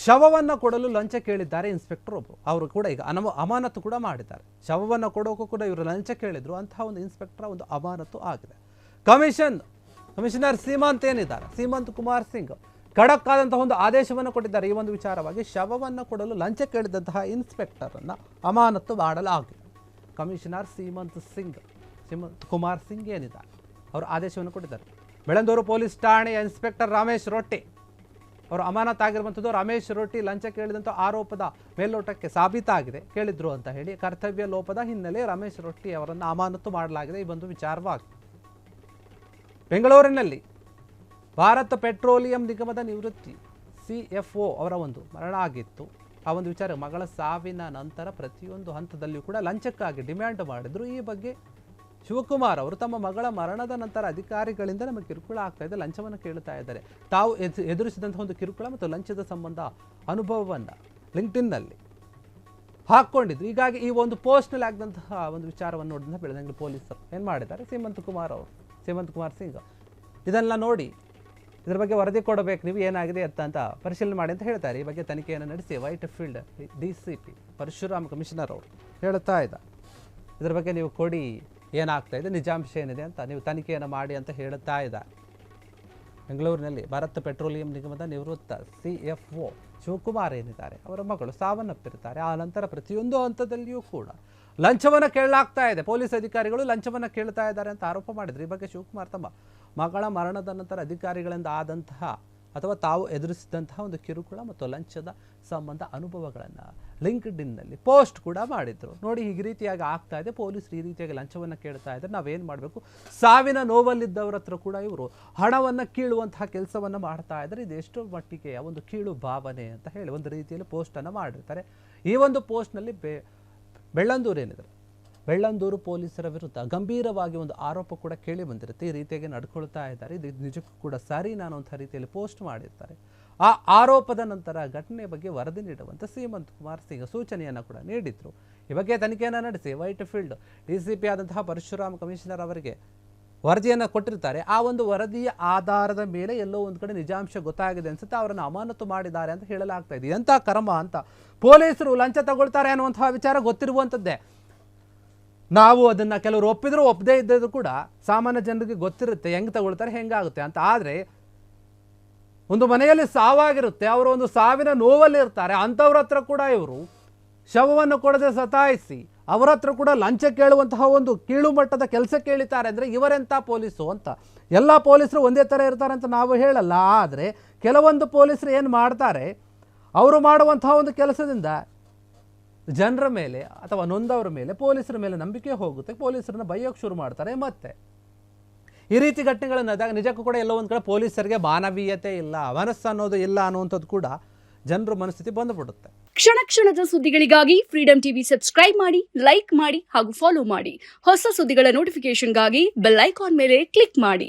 ಶವವನ್ನು ಕೊಡಲು ಲಂಚ ಕೇಳಿದ್ದಾರೆ ಇನ್ಸ್ಪೆಕ್ಟರ್ ಒಬ್ಬರು. ಅವರು ಕೂಡ ಈಗ ಅಮಾನತು ಕೂಡ ಮಾಡಿದ್ದಾರೆ. ಶವವನ್ನು ಕೊಡೋಕ್ಕೂ ಕೂಡ ಇವರು ಲಂಚ ಕೇಳಿದ್ರು. ಅಂತಹ ಒಂದು ಇನ್ಸ್ಪೆಕ್ಟರ್ ಒಂದು ಅಮಾನತು ಆಗಿದೆ. ಕಮಿಷನರ್ ಸೀಮಂತ್ ಏನಿದ್ದಾರೆ, ಸೀಮಂತ್ ಕುಮಾರ್ ಸಿಂಗ್ ಖಡಕ್ ಆದಂತಹ ಒಂದು ಆದೇಶವನ್ನು ಕೊಟ್ಟಿದ್ದಾರೆ. ಈ ಒಂದು ವಿಚಾರವಾಗಿ ಶವವನ್ನು ಕೊಡಲು ಲಂಚ ಕೇಳಿದಂತಹ ಇನ್ಸ್ಪೆಕ್ಟರ್ ಅನ್ನು ಅಮಾನತು ಮಾಡಲಾಗಿದೆ. ಕಮಿಷನರ್ ಸೀಮಂತ್ ಕುಮಾರ್ ಸಿಂಗ್ ಏನಿದ್ದಾರೆ ಅವರು ಆದೇಶವನ್ನು ಕೊಟ್ಟಿದ್ದಾರೆ. ಬೆಳ್ಳಂದೂರು ಪೊಲೀಸ್ ಠಾಣೆಯ ಇನ್ಸ್ಪೆಕ್ಟರ್ ರಮೇಶ್ ರೊಟ್ಟಿ ಅವರು ಅಮಾನತಾಗಿರುವಂಥದ್ದು. ರಮೇಶ್ ರೊಟ್ಟಿ ಲಂಚ ಕೇಳಿದಂಥ ಆರೋಪದ ಮೇಲ್ನೋಟಕ್ಕೆ ಸಾಬೀತಾಗಿದೆ, ಕೇಳಿದ್ರು ಅಂತ ಹೇಳಿ ಕರ್ತವ್ಯ ಲೋಪದ ಹಿನ್ನೆಲೆ ರಮೇಶ್ ರೊಟ್ಟಿ ಅವರನ್ನು ಅಮಾನತು ಮಾಡಲಾಗಿದೆ. ಈ ಒಂದು ವಿಚಾರವಾಗಿ ಬೆಂಗಳೂರಿನಲ್ಲಿ ಭಾರತ ಪೆಟ್ರೋಲಿಯಂ ನಿಗಮದ ನಿವೃತ್ತಿ CFO ಅವರ ಒಂದು ಮರಣ ಆಗಿತ್ತು. ಆ ಒಂದು ವಿಚಾರ ಮಗಳ ಸಾವಿನ ನಂತರ ಪ್ರತಿಯೊಂದು ಹಂತದಲ್ಲಿಯೂ ಕೂಡ ಲಂಚಕ್ಕಾಗಿ ಡಿಮ್ಯಾಂಡ್ ಮಾಡಿದ್ರು. ಈ ಬಗ್ಗೆ ಶಿವಕುಮಾರ್ ಅವರು ತಮ್ಮ ಮಗಳ ಮರಣದ ನಂತರ ಅಧಿಕಾರಿಗಳಿಂದ ನಮಗೆ ಕಿರುಕುಳ ಆಗ್ತಾ ಇದೆ, ಲಂಚವನ್ನು ಕೇಳ್ತಾ ಇದ್ದಾರೆ. ತಾವು ಎದುರಿಸಿದಂತಹ ಒಂದು ಕಿರುಕುಳ ಮತ್ತು ಲಂಚದ ಸಂಬಂಧ ಅನುಭವವನ್ನು ಲಿಂಕ್ಡ್ಇನ್ನಲ್ಲಿ ಹಾಕ್ಕೊಂಡಿದ್ರು. ಹೀಗಾಗಿ ಈ ಒಂದು ಪೋಸ್ಟ್ನಲ್ಲಿ ಆಗಿದಂತಹ ಒಂದು ವಿಚಾರವನ್ನು ನೋಡಿದ ಬೆಳದಂಗಡಿ ಪೊಲೀಸರು ಏನು ಮಾಡಿದ್ದಾರೆ, ಸೀಮಂತ್ ಕುಮಾರ್ ಸಿಂಗ್ ಇದೆಲ್ಲ ನೋಡಿ ಇದರ ಬಗ್ಗೆ ವರದಿ ಕೊಡಬೇಕು, ನೀವು ಏನಾಗಿದೆ ಅಂತ ಪರಿಶೀಲನೆ ಮಾಡಿ ಅಂತ ಹೇಳ್ತಾರೆ. ಈ ಬಗ್ಗೆ ತನಿಖೆಯನ್ನು ನಡೆಸಿ white field DCP Parashuram commissioner ಅವರು ಹೇಳ್ತಾ ಇದ್ದಾರೆ. ಇದರ ಬಗ್ಗೆ ನೀವು ಕೊಡಿ, ಏನಾಗ್ತಾ ಇದೆ, ನಿಜಾಂಶ ಏನಿದೆ ಅಂತ ನೀವು ತನಿಖೆಯನ್ನು ಮಾಡಿ ಅಂತ ಹೇಳ್ತಾ ಇದ್ದಾರೆ. ಬೆಂಗಳೂರಿನಲ್ಲಿ ಭಾರತ ಪೆಟ್ರೋಲಿಯಂ ನಿಗಮದ ನಿವೃತ್ತ CFO ಶಿವಕುಮಾರ್ ಏನಿದ್ದಾರೆ ಅವರ ಮಗಳು ಸಾವನ್ನಪ್ಪಿರ್ತಾರೆ. ಆ ನಂತರ ಪ್ರತಿಯೊಂದು ಹಂತದಲ್ಲಿಯೂ ಕೂಡ ಲಂಚವನ್ನು ಕೇಳಲಾಗ್ತಾ ಇದೆ. ಪೊಲೀಸ್ ಅಧಿಕಾರಿಗಳು ಲಂಚವನ್ನು ಕೇಳ್ತಾ ಇದ್ದಾರೆ ಅಂತ ಆರೋಪ ಮಾಡಿದ್ರು. ಈ ಬಗ್ಗೆ ಶಿವಕುಮಾರ್ ತಮ್ಮ ಮಗಳ ಮರಣದ ನಂತರ ಅಧಿಕಾರಿಗಳಿಂದ ಆದಂತಹ ಅಥವಾ ತಾವು ಎದುರಿಸಿದಂತಹ ಒಂದು ಕಿರುಕುಳ ಮತ್ತು ಲಂಚದ ಸಂಬಂಧ ಅನುಭವಗಳನ್ನು ಲಿಂಕ್ಡ್ಇನ್ನಲ್ಲಿ ಪೋಸ್ಟ್ ಕೂಡ ಮಾಡಿದ್ರು. ನೋಡಿ, ಈ ರೀತಿಯಾಗಿ ಆಗ್ತಾ ಇದೆ, ಪೊಲೀಸರು ಈ ರೀತಿಯಾಗಿ ಲಂಚವನ್ನು ಕೇಳ್ತಾ ಇದ್ದಾರೆ, ನಾವೇನು ಮಾಡಬೇಕು, ಸಾವಿನ ನೋವಲ್ಲಿದ್ದವರ ಹತ್ರ ಕೂಡ ಇವರು ಹಣವನ್ನು ಕೀಳುವಂತಹ ಕೆಲಸವನ್ನು ಮಾಡ್ತಾ ಇದ್ದಾರೆ. ಇದೆಷ್ಟು ಮಟ್ಟಿಗೆ ಒಂದು ಕೀಳು ಭಾವನೆ ಅಂತ ಹೇಳಿ ಒಂದು ರೀತಿಯಲ್ಲಿ ಪೋಸ್ಟನ್ನು ಮಾಡಿರ್ತಾರೆ. ಈ ಒಂದು ಪೋಸ್ಟ್ನಲ್ಲಿ ಬೆಳ್ಳಂದೂರು ಪೊಲೀಸರ ವಿರುದ್ಧ ಗಂಭೀರವಾಗಿ ಒಂದು ಆರೋಪ ಕೂಡ ಕೇಳಿ ಬಂದಿರುತ್ತೆ. ಈ ರೀತಿಯಾಗಿ ನಡ್ಕೊಳ್ತಾ ಇದ್ದಾರೆ, ಇದು ನಿಜಕ್ಕೂ ಕೂಡ ಸರಿ ನಾನು ಅಂತ ರೀತಿಯಲ್ಲಿ ಪೋಸ್ಟ್ ಮಾಡಿರ್ತಾರೆ. ಆ ಆರೋಪದ ನಂತರ ಘಟನೆ ಬಗ್ಗೆ ವರದಿ ನೀಡುವಂತೆ ಸೀಮಂತ್ ಕುಮಾರ್ ಸಿಂಗ್ ಸೂಚನೆಯನ್ನು ಕೂಡ ನೀಡಿದ್ರು. ಈ ಬಗ್ಗೆ ತನಿಖೆಯನ್ನು ನಡೆಸಿ ವೈಟ್ ಫೀಲ್ಡ್ DCP ಆದಂತಹ ಪರಶುರಾಮ್ ಕಮಿಷನರ್ ಅವರಿಗೆ ವರದಿಯನ್ನು ಕೊಟ್ಟಿರ್ತಾರೆ. ಆ ಒಂದು ವರದಿಯ ಆಧಾರದ ಮೇಲೆ ಎಲ್ಲೋ ಒಂದು ಕಡೆ ನಿಜಾಂಶ ಗೊತ್ತಾಗಿದೆ ಅನ್ಸುತ್ತೆ, ಅವರನ್ನು ಅಮಾನತು ಮಾಡಿದ್ದಾರೆ ಅಂತ ಹೇಳಲಾಗ್ತಾ ಇದೆ. ಎಂಥ ಕರ್ಮ ಅಂತ ಪೊಲೀಸರು ಲಂಚ ತಗೊಳ್ತಾರೆ ಅನ್ನುವಂತಹ ವಿಚಾರ ಗೊತ್ತಿರುವಂಥದ್ದೇ. ನಾವು ಅದನ್ನು ಕೆಲವರು ಒಪ್ಪಿದ್ರು ಒಪ್ಪದೇ ಇದ್ದರೂ ಕೂಡ ಸಾಮಾನ್ಯ ಜನರಿಗೆ ಗೊತ್ತಿರುತ್ತೆ ಹೆಂಗೆ ತಗೊಳ್ತಾರೆ, ಹೆಂಗಾಗುತ್ತೆ ಅಂತ. ಆದರೆ ಒಂದು ಮನೆಯಲ್ಲಿ ಸಾವಾಗಿರುತ್ತೆ, ಅವರು ಒಂದು ಸಾವಿನ ನೋವಲ್ಲಿ ಇರ್ತಾರೆ, ಅಂಥವ್ರ ಹತ್ರ ಕೂಡ ಇವರು ಶವವನ್ನು ಕೊಡದೆ ಸತಾಯಿಸಿ ಅವರ ಹತ್ರ ಕೂಡ ಲಂಚ ಕೇಳುವಂತಹ ಒಂದು ಕೀಳು ಮಟ್ಟದ ಕೆಲಸ ಕೇಳಿದ್ದಾರೆ ಅಂದರೆ ಇವರೆಂಥ ಪೊಲೀಸು ಅಂತ. ಎಲ್ಲ ಪೊಲೀಸರು ಒಂದೇ ಥರ ಇರ್ತಾರೆ ಅಂತ ನಾವು ಹೇಳಲ್ಲ. ಆದರೆ ಕೆಲವೊಂದು ಪೊಲೀಸರು ಏನು ಮಾಡ್ತಾರೆ, ಅವರು ಮಾಡುವಂತಹ ಒಂದು ಕೆಲಸದಿಂದ ಜನರ ಮೇಲೆ ಅಥವಾ ನೊಂದವರ ಮೇಲೆ, ಪೊಲೀಸರ ಮೇಲೆ ನಂಬಿಕೆ ಹೋಗುತ್ತೆ, ಪೊಲೀಸರನ್ನ ಬೈಯೋಕ್ಕೆ ಶುರು ಮಾಡ್ತಾರೆ. ಮತ್ತೆ ಈ ರೀತಿ ಘಟನೆಗಳನ್ನ ನಿಜಕ್ಕೂ ಕೂಡ ಎಲ್ಲೋ ಒಂದು ಕಡೆ ಪೊಲೀಸರಿಗೆ ಮಾನವೀಯತೆ ಇಲ್ಲ, ಮನಸ್ಸು ಅನ್ನೋದು ಇಲ್ಲ ಅನ್ನುವಂಥದ್ದು ಕೂಡ ಜನರ ಮನಸ್ಥಿತಿ ಬಂದುಬಿಡುತ್ತೆ. ಕ್ಷಣ ಕ್ಷಣದ ಸುದ್ದಿಗಳಿಗಾಗಿ ಫ್ರೀಡಂ ಟಿವಿ ಸಬ್ಸ್ಕ್ರೈಬ್ ಮಾಡಿ, ಲೈಕ್ ಮಾಡಿ ಹಾಗೂ ಫಾಲೋ ಮಾಡಿ. ಹೊಸ ಸುದ್ದಿಗಳ ನೋಟಿಫಿಕೇಶನ್ಗಾಗಿ ಬೆಲ್ ಐಕಾನ್ ಮೇಲೆ ಕ್ಲಿಕ್ ಮಾಡಿ.